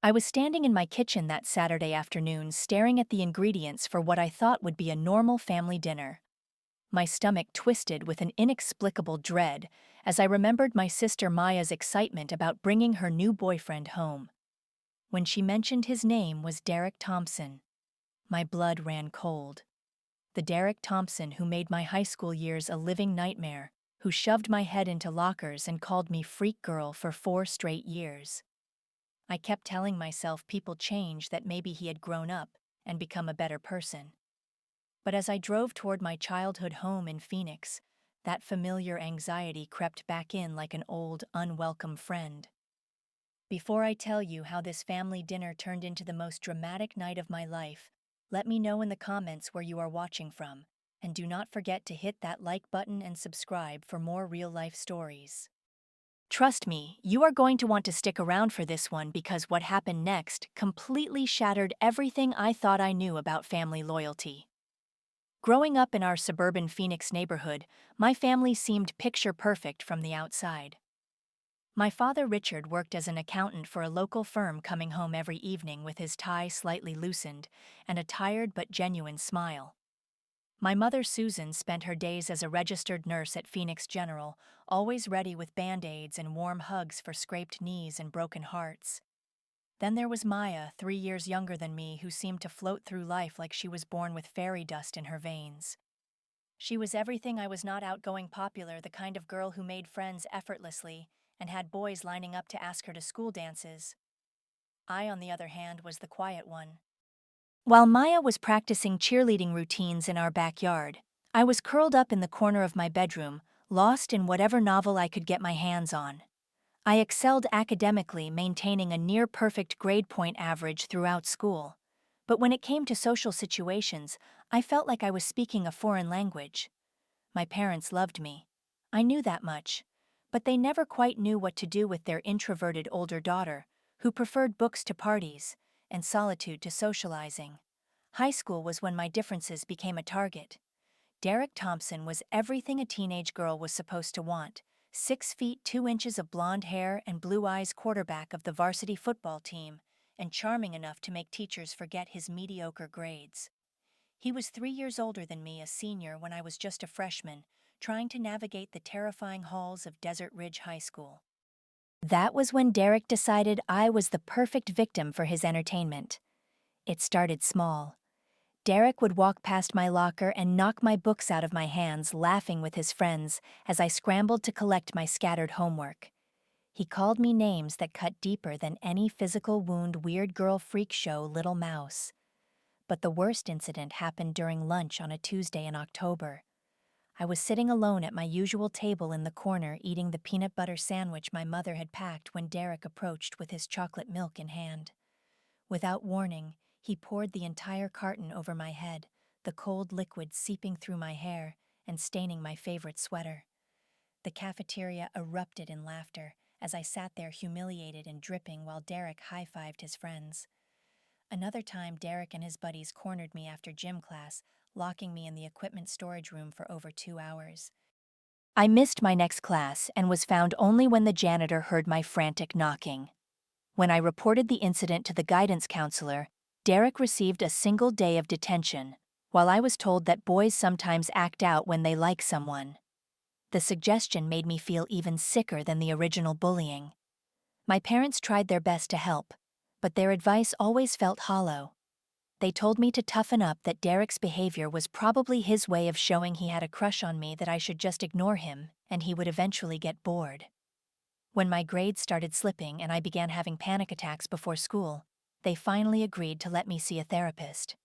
I was standing in my kitchen that Saturday afternoon staring at the ingredients for what I thought would be a normal family dinner. My stomach twisted with an inexplicable dread as I remembered my sister Maya's excitement about bringing her new boyfriend home. When she mentioned his name was Derek Thompson, my blood ran cold. The Derek Thompson who made my high school years a living nightmare, who shoved my head into lockers and called me freak girl for 4 straight years. I kept telling myself people change, that maybe he had grown up and become a better person. But as I drove toward my childhood home in Phoenix, that familiar anxiety crept back in like an old, unwelcome friend. Before I tell you how this family dinner turned into the most dramatic night of my life, let me know in the comments where you are watching from, and do not forget to hit that like button and subscribe for more real-life stories. Trust me, you are going to want to stick around for this one because what happened next completely shattered everything I thought I knew about family loyalty. Growing up in our suburban Phoenix neighborhood, my family seemed picture perfect from the outside. My father Richard worked as an accountant for a local firm, coming home every evening with his tie slightly loosened and a tired but genuine smile. My mother Susan spent her days as a registered nurse at Phoenix General, always ready with band-aids and warm hugs for scraped knees and broken hearts. Then there was Maya, 3 years younger than me, who seemed to float through life like she was born with fairy dust in her veins. She was everything I was not: outgoing, popular, the kind of girl who made friends effortlessly and had boys lining up to ask her to school dances. I, on the other hand, was the quiet one. While Maya was practicing cheerleading routines in our backyard, I was curled up in the corner of my bedroom, lost in whatever novel I could get my hands on. I excelled academically, maintaining a near-perfect grade point average throughout school. But when it came to social situations, I felt like I was speaking a foreign language. My parents loved me. I knew that much. But they never quite knew what to do with their introverted older daughter, who preferred books to parties and solitude to socializing. High school was when my differences became a target. Derek Thompson was everything a teenage girl was supposed to want: 6 feet 2 inches of blonde hair and blue eyes, quarterback of the varsity football team, and charming enough to make teachers forget his mediocre grades. He was 3 years older than me, a senior when I was just a freshman, trying to navigate the terrifying halls of Desert Ridge High School. That was when Derek decided I was the perfect victim for his entertainment. It started small. Derek would walk past my locker and knock my books out of my hands, laughing with his friends as I scrambled to collect my scattered homework. He called me names that cut deeper than any physical wound: weird girl, freak show, little mouse. But the worst incident happened during lunch on a Tuesday in October. I was sitting alone at my usual table in the corner, eating the peanut butter sandwich my mother had packed, when Derek approached with his chocolate milk in hand. Without warning, he poured the entire carton over my head, the cold liquid seeping through my hair and staining my favorite sweater. The cafeteria erupted in laughter as I sat there humiliated and dripping while Derek high-fived his friends. Another time, Derek and his buddies cornered me after gym class, locking me in the equipment storage room for over 2 hours. I missed my next class and was found only when the janitor heard my frantic knocking. When I reported the incident to the guidance counselor, Derek received a single day of detention, while I was told that boys sometimes act out when they like someone. The suggestion made me feel even sicker than the original bullying. My parents tried their best to help, but their advice always felt hollow. They told me to toughen up, that Derek's behavior was probably his way of showing he had a crush on me, that I should just ignore him, and he would eventually get bored. When my grades started slipping and I began having panic attacks before school, they finally agreed to let me see a therapist.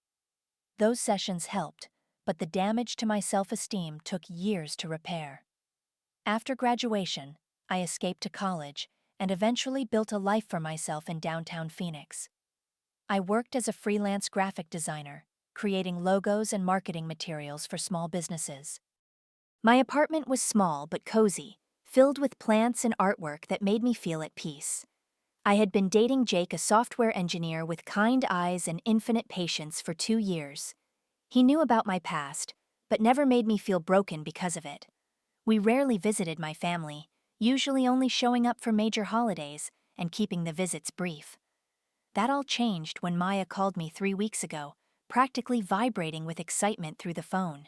Those sessions helped, but the damage to my self-esteem took years to repair. After graduation, I escaped to college and eventually built a life for myself in downtown Phoenix. I worked as a freelance graphic designer, creating logos and marketing materials for small businesses. My apartment was small but cozy, filled with plants and artwork that made me feel at peace. I had been dating Jake, a software engineer with kind eyes and infinite patience, for 2 years. He knew about my past, but never made me feel broken because of it. We rarely visited my family, usually only showing up for major holidays and keeping the visits brief. That all changed when Maya called me 3 weeks ago, practically vibrating with excitement through the phone.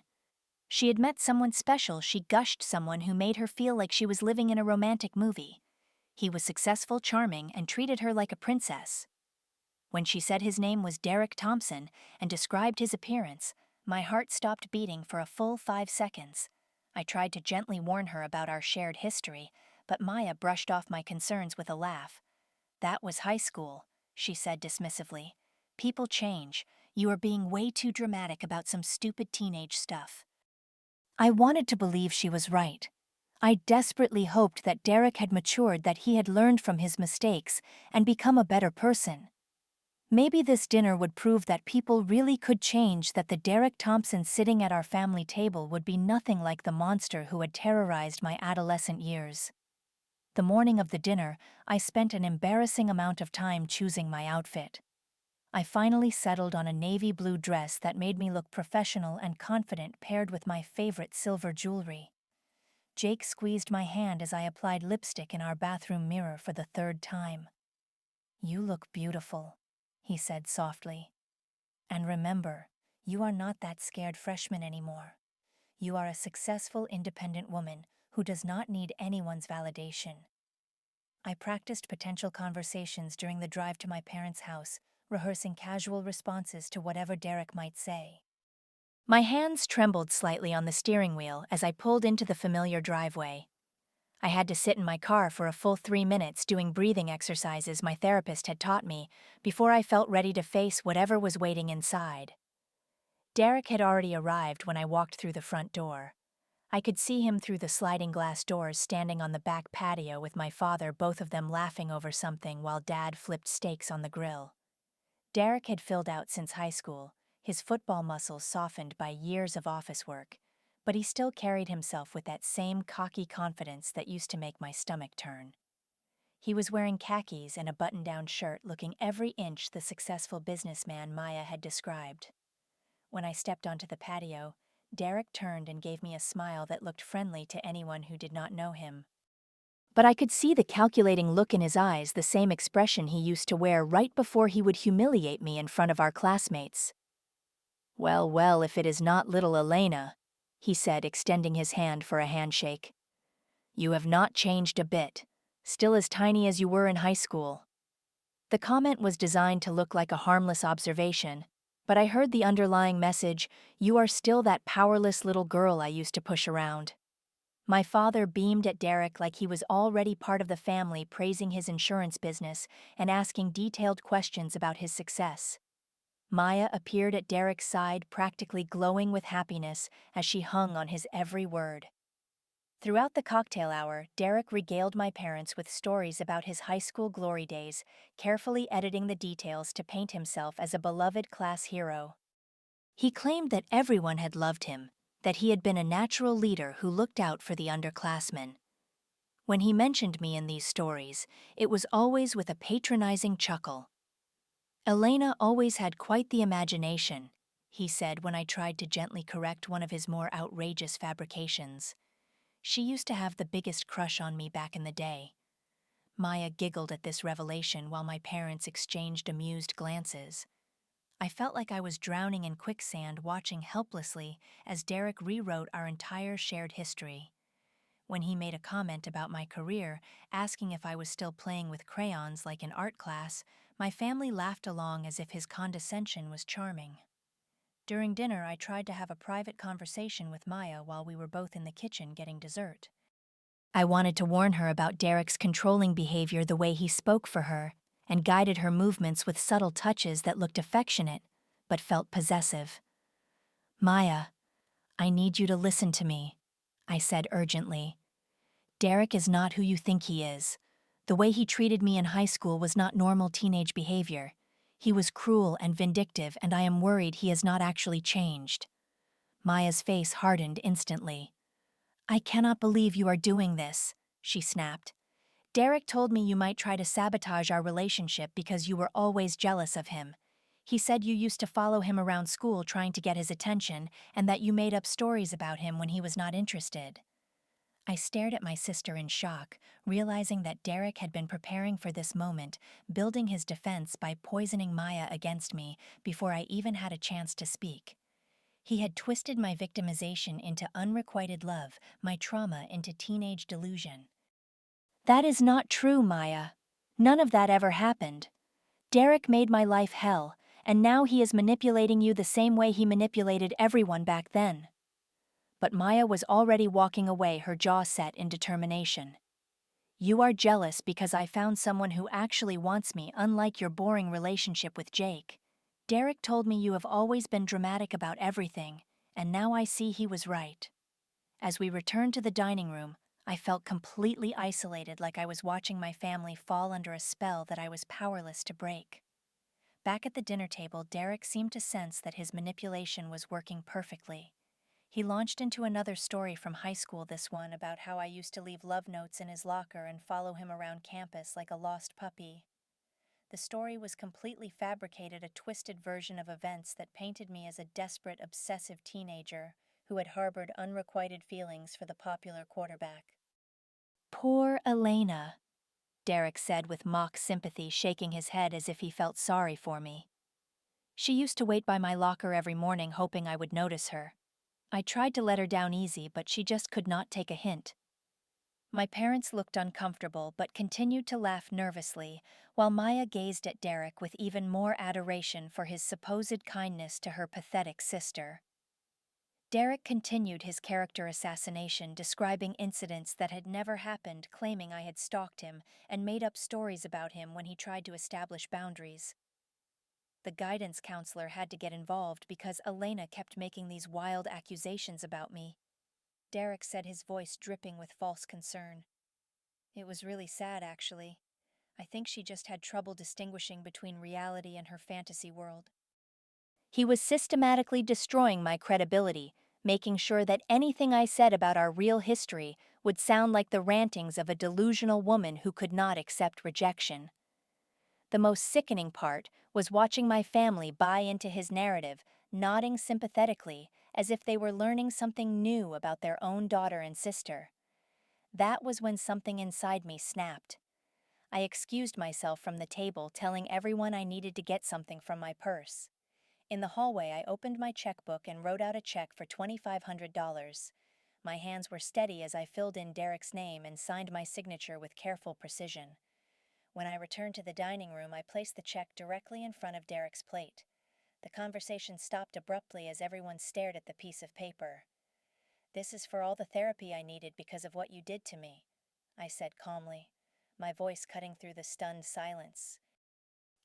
She had met someone special. She gushed, someone who made her feel like she was living in a romantic movie. He was successful, charming, and treated her like a princess. When she said his name was Derek Thompson and described his appearance, my heart stopped beating for a full 5 seconds. I tried to gently warn her about our shared history, but Maya brushed off my concerns with a laugh. "That was high school," she said dismissively. "People change. You are being way too dramatic about some stupid teenage stuff." I wanted to believe she was right. I desperately hoped that Derek had matured, that he had learned from his mistakes and become a better person. Maybe this dinner would prove that people really could change, that the Derek Thompson sitting at our family table would be nothing like the monster who had terrorized my adolescent years. The morning of the dinner, I spent an embarrassing amount of time choosing my outfit. I finally settled on a navy blue dress that made me look professional and confident, paired with my favorite silver jewelry. Jake squeezed my hand as I applied lipstick in our bathroom mirror for the third time. "You look beautiful," he said softly. "And remember, you are not that scared freshman anymore. You are a successful, independent woman who does not need anyone's validation." I practiced potential conversations during the drive to my parents' house, rehearsing casual responses to whatever Derek might say. My hands trembled slightly on the steering wheel as I pulled into the familiar driveway. I had to sit in my car for a full 3 minutes doing breathing exercises my therapist had taught me before I felt ready to face whatever was waiting inside. Derek had already arrived when I walked through the front door. I could see him through the sliding glass doors, standing on the back patio with my father, both of them laughing over something while Dad flipped steaks on the grill. Derek had filled out since high school, his football muscles softened by years of office work, but he still carried himself with that same cocky confidence that used to make my stomach turn. He was wearing khakis and a button-down shirt, looking every inch the successful businessman Maya had described. When I stepped onto the patio, Derek turned and gave me a smile that looked friendly to anyone who did not know him. But I could see the calculating look in his eyes, the same expression he used to wear right before he would humiliate me in front of our classmates. "Well, well, if it is not little Elena," he said, extending his hand for a handshake. "You have not changed a bit, still as tiny as you were in high school." The comment was designed to look like a harmless observation, but I heard the underlying message: "You are still that powerless little girl I used to push around." My father beamed at Derek like he was already part of the family, praising his insurance business and asking detailed questions about his success. Maya appeared at Derek's side, practically glowing with happiness as she hung on his every word. Throughout the cocktail hour, Derek regaled my parents with stories about his high school glory days, carefully editing the details to paint himself as a beloved class hero. He claimed that everyone had loved him, that he had been a natural leader who looked out for the underclassmen. When he mentioned me in these stories, it was always with a patronizing chuckle. "Elena always had quite the imagination," he said when I tried to gently correct one of his more outrageous fabrications. "She used to have the biggest crush on me back in the day." Maya giggled at this revelation while my parents exchanged amused glances. I felt like I was drowning in quicksand, watching helplessly as Derek rewrote our entire shared history. When he made a comment about my career, asking if I was still playing with crayons like in art class, my family laughed along as if his condescension was charming. During dinner, I tried to have a private conversation with Maya while we were both in the kitchen getting dessert. I wanted to warn her about Derek's controlling behavior, the way he spoke for her, and guided her movements with subtle touches that looked affectionate, but felt possessive. "Maya, I need you to listen to me," I said urgently. "Derek is not who you think he is. The way he treated me in high school was not normal teenage behavior. He was cruel and vindictive, and I am worried he has not actually changed." Maya's face hardened instantly. "I cannot believe you are doing this," she snapped. "Derek told me you might try to sabotage our relationship because you were always jealous of him. He said you used to follow him around school trying to get his attention, and that you made up stories about him when he was not interested." I stared at my sister in shock, realizing that Derek had been preparing for this moment, building his defense by poisoning Maya against me before I even had a chance to speak. He had twisted my victimization into unrequited love, my trauma into teenage delusion. That is not true, Maya. None of that ever happened. Derek made my life hell, and now he is manipulating you the same way he manipulated everyone back then. But Maya was already walking away, her jaw set in determination. You are jealous because I found someone who actually wants me, unlike your boring relationship with Jake. Derek told me you have always been dramatic about everything, and now I see he was right. As we returned to the dining room, I felt completely isolated, like I was watching my family fall under a spell that I was powerless to break. Back at the dinner table, Derek seemed to sense that his manipulation was working perfectly. He launched into another story from high school, this one about how I used to leave love notes in his locker and follow him around campus like a lost puppy. The story was completely fabricated, a twisted version of events that painted me as a desperate, obsessive teenager who had harbored unrequited feelings for the popular quarterback. Poor Elena, Derek said with mock sympathy, shaking his head as if he felt sorry for me. She used to wait by my locker every morning, hoping I would notice her. I tried to let her down easy, but she just could not take a hint. My parents looked uncomfortable but continued to laugh nervously, while Maya gazed at Derek with even more adoration for his supposed kindness to her pathetic sister. Derek continued his character assassination, describing incidents that had never happened, claiming I had stalked him and made up stories about him when he tried to establish boundaries. The guidance counselor had to get involved because Elena kept making these wild accusations about me. Derek said, his voice dripping with false concern. It was really sad, actually. I think she just had trouble distinguishing between reality and her fantasy world. He was systematically destroying my credibility, making sure that anything I said about our real history would sound like the rantings of a delusional woman who could not accept rejection. The most sickening part was watching my family buy into his narrative, nodding sympathetically as if they were learning something new about their own daughter and sister. That was when something inside me snapped. I excused myself from the table, telling everyone I needed to get something from my purse. In the hallway, I opened my checkbook and wrote out a check for $2,500. My hands were steady as I filled in Derek's name and signed my signature with careful precision. When I returned to the dining room, I placed the check directly in front of Derek's plate. The conversation stopped abruptly as everyone stared at the piece of paper. "This is for all the therapy I needed because of what you did to me," I said calmly, my voice cutting through the stunned silence.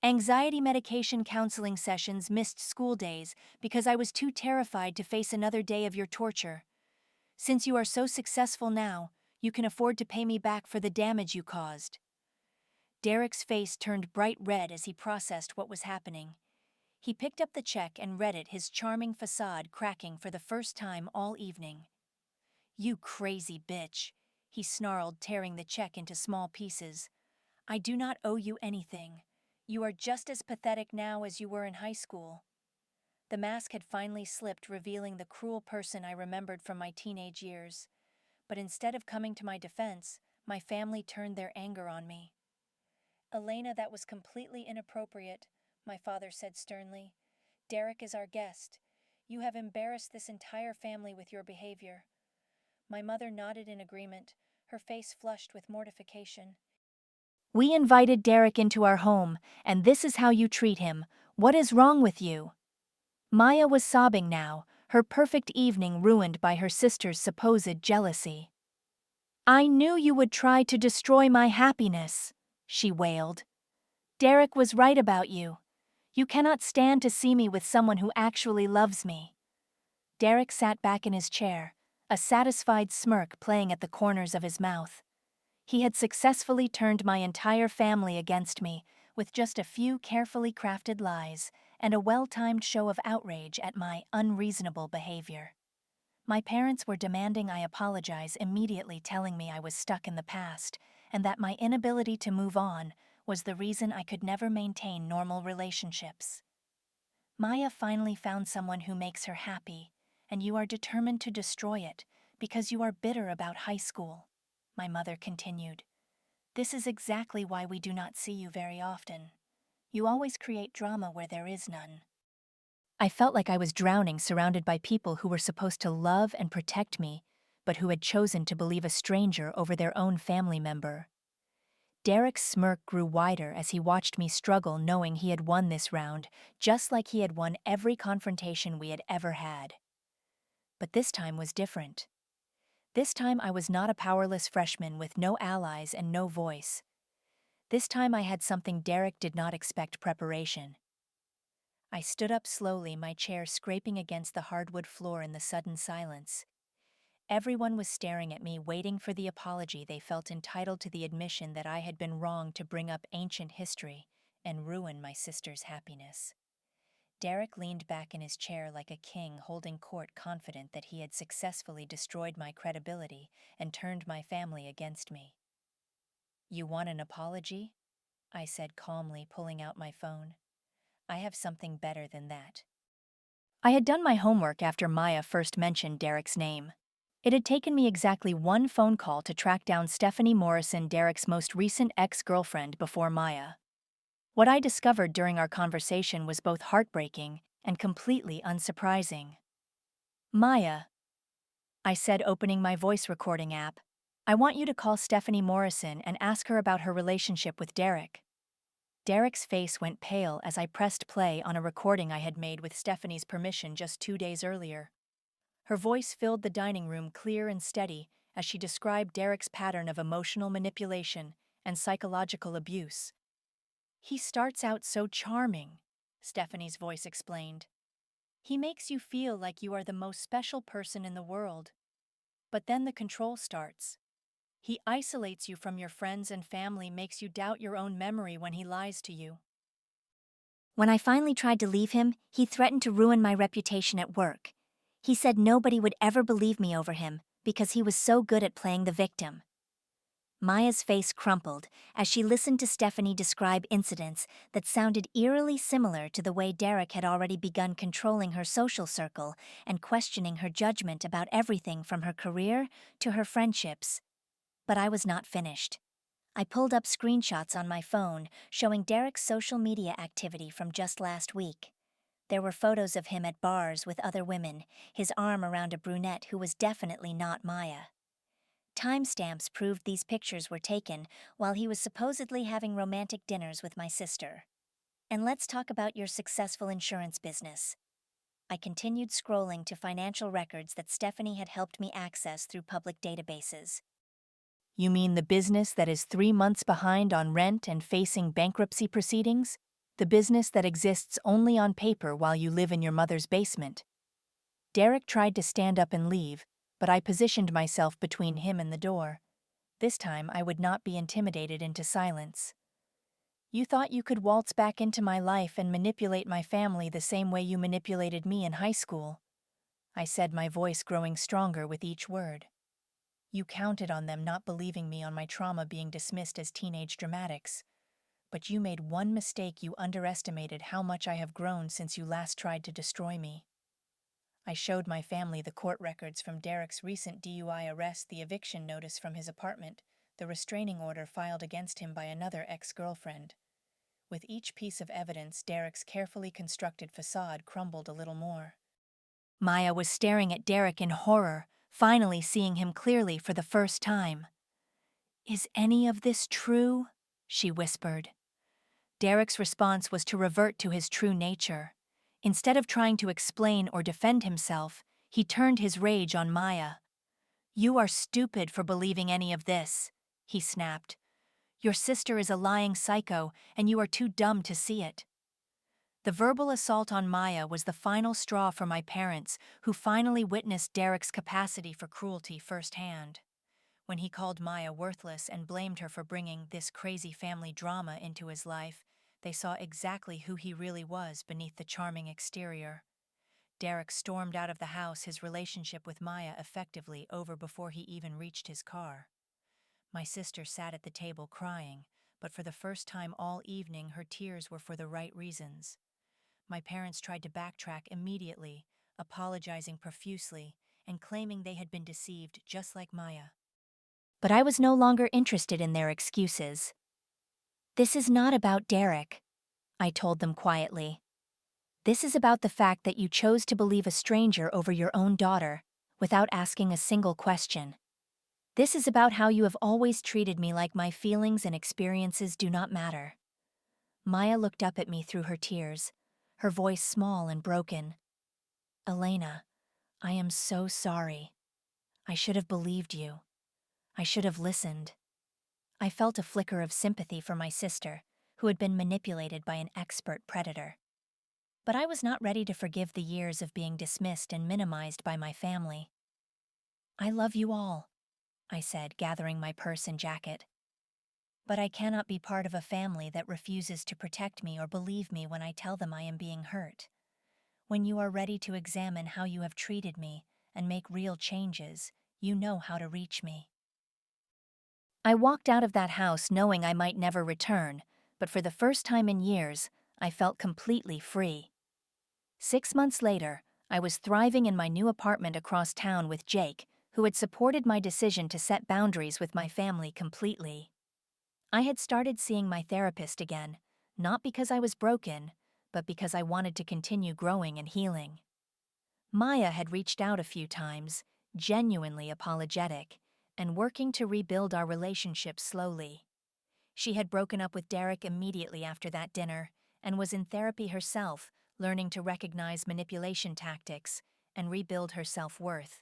Anxiety medication counseling sessions missed school days because I was too terrified to face another day of your torture. Since you are so successful now, you can afford to pay me back for the damage you caused. Derek's face turned bright red as he processed what was happening. He picked up the check and read it, his charming facade cracking for the first time all evening. "You crazy bitch," he snarled, tearing the check into small pieces. "I do not owe you anything. You are just as pathetic now as you were in high school." The mask had finally slipped, revealing the cruel person I remembered from my teenage years. But instead of coming to my defense, my family turned their anger on me. "Elena, that was completely inappropriate," my father said sternly. "Derek is our guest. You have embarrassed this entire family with your behavior." My mother nodded in agreement, her face flushed with mortification. "We invited Derek into our home, and this is how you treat him. What is wrong with you?" Maya was sobbing now, her perfect evening ruined by her sister's supposed jealousy. "I knew you would try to destroy my happiness," she wailed. "Derek was right about you. You cannot stand to see me with someone who actually loves me." Derek sat back in his chair, a satisfied smirk playing at the corners of his mouth. He had successfully turned my entire family against me, with just a few carefully crafted lies and a well-timed show of outrage at my unreasonable behavior. My parents were demanding I apologize immediately, telling me I was stuck in the past and that my inability to move on was the reason I could never maintain normal relationships. "Maya finally found someone who makes her happy, and you are determined to destroy it Because you are bitter about high school, my mother continued. This is exactly why we do not see you very often. You always create drama where there is none. I felt like I was drowning, surrounded by people who were supposed to love and protect me, but who had chosen to believe a stranger over their own family member. Derek's smirk grew wider as he watched me struggle, knowing he had won this round, just like he had won every confrontation we had ever had. But this time was different. This time I was not a powerless freshman with no allies and no voice. This time I had something Derek did not expect: preparation. I stood up slowly, my chair scraping against the hardwood floor in the sudden silence. Everyone was staring at me, waiting for the apology. They felt entitled to the admission that I had been wrong to bring up ancient history and ruin my sister's happiness. Derek leaned back in his chair like a king holding court, confident that he had successfully destroyed my credibility and turned my family against me. "You want an apology?" I said calmly, pulling out my phone. "I have something better than that." I had done my homework after Maya first mentioned Derek's name. It had taken me exactly one phone call to track down Stephanie Morrison, Derek's most recent ex-girlfriend before Maya. What I discovered during our conversation was both heartbreaking and completely unsurprising. "Maya," I said, opening my voice recording app, "I want you to call Stephanie Morrison and ask her about her relationship with Derek." Derek's face went pale as I pressed play on a recording I had made with Stephanie's permission just 2 days earlier. Her voice filled the dining room, clear and steady, as she described Derek's pattern of emotional manipulation and psychological abuse. "He starts out so charming," Stephanie's voice explained. "He makes you feel like you are the most special person in the world. But then the control starts. He isolates you from your friends and family, makes you doubt your own memory when he lies to you. When I finally tried to leave him, he threatened to ruin my reputation at work. He said nobody would ever believe me over him because he was so good at playing the victim." Maya's face crumpled as she listened to Stephanie describe incidents that sounded eerily similar to the way Derek had already begun controlling her social circle and questioning her judgment about everything from her career to her friendships. But I was not finished. I pulled up screenshots on my phone showing Derek's social media activity from just last week. There were photos of him at bars with other women, his arm around a brunette who was definitely not Maya. Timestamps proved these pictures were taken while he was supposedly having romantic dinners with my sister. "And let's talk about your successful insurance business." I continued scrolling to financial records that Stephanie had helped me access through public databases. "You mean the business that is 3 months behind on rent and facing bankruptcy proceedings? The business that exists only on paper while you live in your mother's basement?" Derek tried to stand up and leave, but I positioned myself between him and the door. This time I would not be intimidated into silence. "You thought you could waltz back into my life and manipulate my family the same way you manipulated me in high school," I said, my voice growing stronger with each word. "You counted on them not believing me, on my trauma being dismissed as teenage dramatics. But you made one mistake: you underestimated how much I have grown since you last tried to destroy me." I showed my family the court records from Derek's recent DUI arrest, the eviction notice from his apartment, the restraining order filed against him by another ex-girlfriend. With each piece of evidence, Derek's carefully constructed facade crumbled a little more. Maya was staring at Derek in horror, finally seeing him clearly for the first time. "Is any of this true?" she whispered. Derek's response was to revert to his true nature. Instead of trying to explain or defend himself, he turned his rage on Maya. "You are stupid for believing any of this," he snapped. "Your sister is a lying psycho, and you are too dumb to see it." The verbal assault on Maya was the final straw for my parents, who finally witnessed Derek's capacity for cruelty firsthand. When he called Maya worthless and blamed her for bringing this crazy family drama into his life, they saw exactly who he really was beneath the charming exterior. Derek stormed out of the house, his relationship with Maya effectively over before he even reached his car. My sister sat at the table crying, but for the first time all evening her tears were for the right reasons. My parents tried to backtrack immediately, apologizing profusely and claiming they had been deceived just like Maya. But I was no longer interested in their excuses. "This is not about Derek," I told them quietly. "This is about the fact that you chose to believe a stranger over your own daughter, without asking a single question. This is about how you have always treated me like my feelings and experiences do not matter." Maya looked up at me through her tears, her voice small and broken. "Elena, I am so sorry. I should have believed you. I should have listened." I felt a flicker of sympathy for my sister, who had been manipulated by an expert predator. But I was not ready to forgive the years of being dismissed and minimized by my family. "I love you all," I said, gathering my purse and jacket. "But I cannot be part of a family that refuses to protect me or believe me when I tell them I am being hurt. When you are ready to examine how you have treated me and make real changes, you know how to reach me." I walked out of that house knowing I might never return, but for the first time in years, I felt completely free. 6 months later, I was thriving in my new apartment across town with Jake, who had supported my decision to set boundaries with my family completely. I had started seeing my therapist again, not because I was broken, but because I wanted to continue growing and healing. Maya had reached out a few times, genuinely apologetic, and working to rebuild our relationship slowly. She had broken up with Derek immediately after that dinner and was in therapy herself, learning to recognize manipulation tactics and rebuild her self-worth.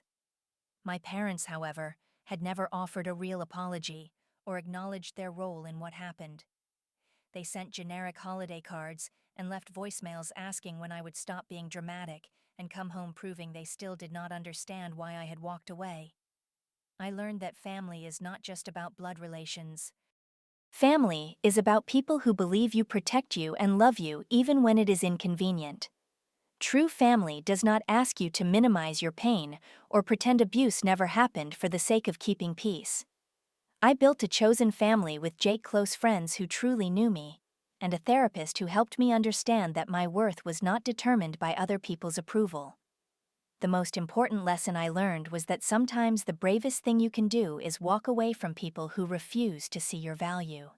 My parents, however, had never offered a real apology or acknowledged their role in what happened. They sent generic holiday cards and left voicemails asking when I would stop being dramatic and come home proving they still did not understand why I had walked away. I learned that family is not just about blood relations. Family is about people who believe you, protect you, and love you even when it is inconvenient. True family does not ask you to minimize your pain or pretend abuse never happened for the sake of keeping peace. I built a chosen family with Jake, close friends who truly knew me, and a therapist who helped me understand that my worth was not determined by other people's approval. The most important lesson I learned was that sometimes the bravest thing you can do is walk away from people who refuse to see your value.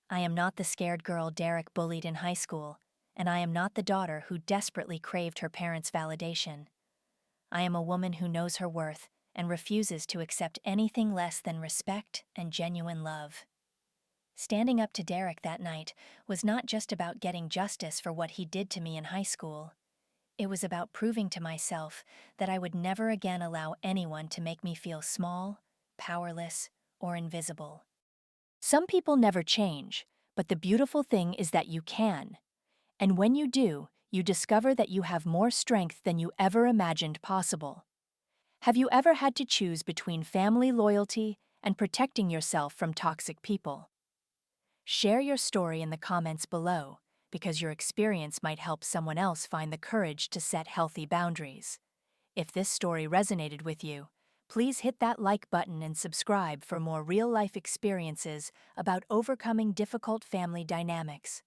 I am not the scared girl Derek bullied in high school, and I am not the daughter who desperately craved her parents' validation. I am a woman who knows her worth and refuses to accept anything less than respect and genuine love. Standing up to Derek that night was not just about getting justice for what he did to me in high school. It was about proving to myself that I would never again allow anyone to make me feel small, powerless, or invisible. Some people never change, but the beautiful thing is that you can. And when you do, you discover that you have more strength than you ever imagined possible. Have you ever had to choose between family loyalty and protecting yourself from toxic people? Share your story in the comments below, because your experience might help someone else find the courage to set healthy boundaries. If this story resonated with you, please hit that like button and subscribe for more real-life experiences about overcoming difficult family dynamics.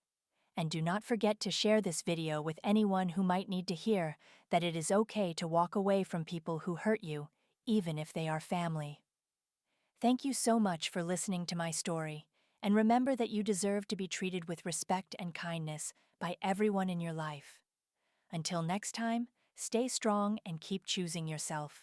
And do not forget to share this video with anyone who might need to hear that it is okay to walk away from people who hurt you, even if they are family. Thank you so much for listening to my story, and remember that you deserve to be treated with respect and kindness by everyone in your life. Until next time, stay strong and keep choosing yourself.